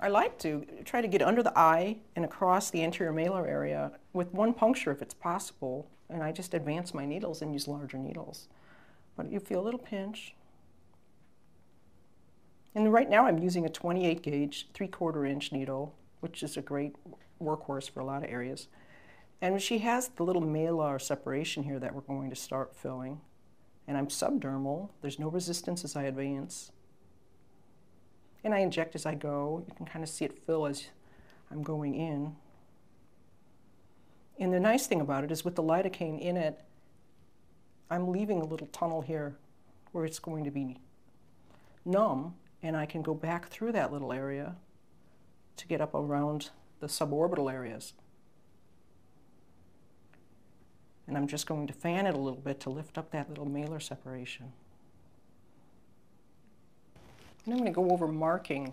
I like to try to get under the eye and across the anterior malar area with one puncture if it's possible, and I just advance my needles and use larger needles. But you feel a little pinch. And right now I'm using a 28 gauge, 3/4 inch needle, which is a great workhorse for a lot of areas. And she has the little malar separation here that we're going to start filling. And I'm subdermal. There's no resistance as I advance. And I inject as I go. You can kind of see it fill as I'm going in. And the nice thing about it is with the lidocaine in it, I'm leaving a little tunnel here where it's going to be numb, and I can go back through that little area to get up around the suborbital areas. And I'm just going to fan it a little bit to lift up that little malar separation. And I'm going to go over marking.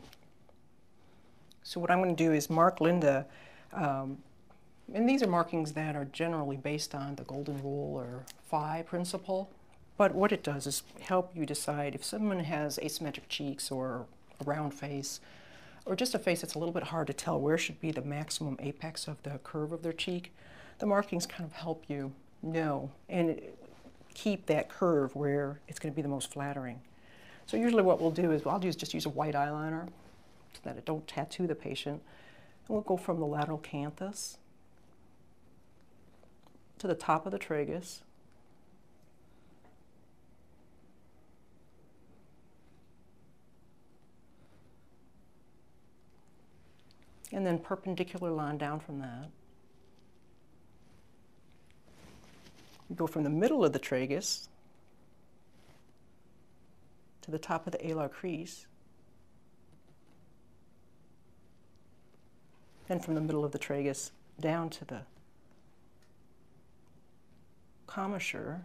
So what I'm going to do is mark Linda, and these are markings that are generally based on the golden rule or phi principle. But what it does is help you decide if someone has asymmetric cheeks or a round face, or just a face that's a little bit hard to tell where should be the maximum apex of the curve of their cheek. The markings kind of help you know and keep that curve where it's going to be the most flattering. So usually what we'll do is I'll just use a white eyeliner so that it don't tattoo the patient. And we'll go from the lateral canthus to the top of the tragus. And then perpendicular line down from that. We go from the middle of the tragus to the top of the alar crease, and from the middle of the tragus down to the commissure.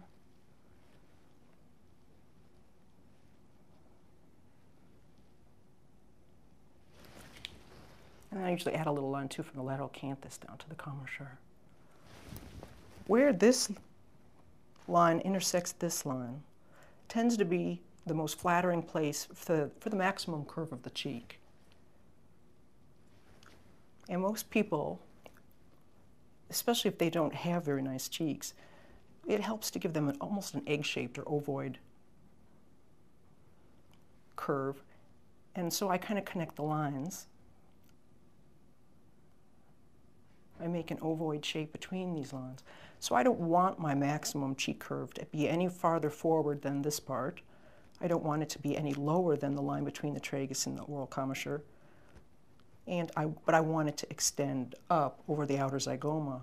And I usually add a little line too from the lateral canthus down to the commissure. Where this line intersects this line tends to be the most flattering place for the maximum curve of the cheek. And most people, especially if they don't have very nice cheeks, it helps to give them almost an egg-shaped or ovoid curve. And so I kind of connect the lines. I make an ovoid shape between these lines. So I don't want my maximum cheek curve to be any farther forward than this part. I don't want it to be any lower than the line between the tragus and the oral commissure. But I want it to extend up over the outer zygoma.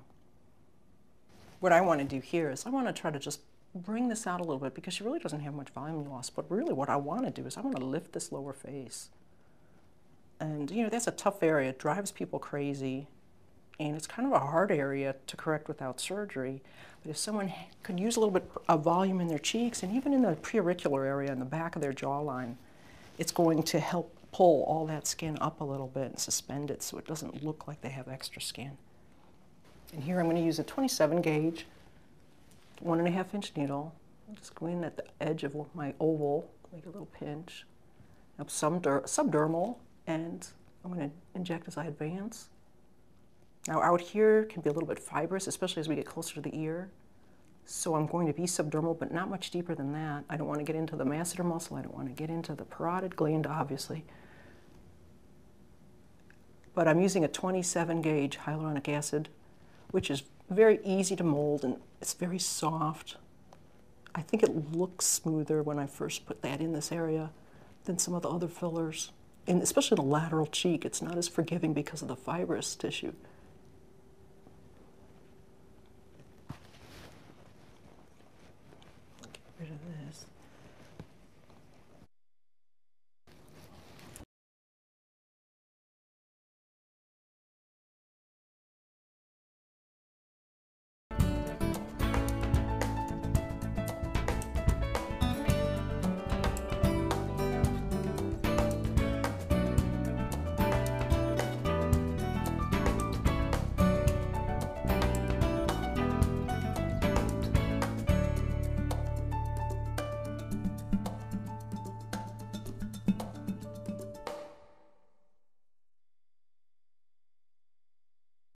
What I want to do here is I want to try to just bring this out a little bit because she really doesn't have much volume loss. But really what I want to do is I want to lift this lower face. And you know, that's a tough area. It drives people crazy. And it's kind of a hard area to correct without surgery. But if someone could use a little bit of volume in their cheeks and even in the preauricular area in the back of their jawline, it's going to help pull all that skin up a little bit and suspend it so it doesn't look like they have extra skin. And here I'm going to use a 27 gauge, 1.5 inch needle. I'm just going in at the edge of my oval, make a little pinch. Up subdermal, and I'm going to inject as I advance. Now out here can be a little bit fibrous, especially as we get closer to the ear. So I'm going to be subdermal, but not much deeper than that. I don't want to get into the masseter muscle. I don't want to get into the parotid gland, obviously. But I'm using a 27 gauge hyaluronic acid, which is very easy to mold and it's very soft. I think it looks smoother when I first put that in this area than some of the other fillers. And especially the lateral cheek, it's not as forgiving because of the fibrous tissue.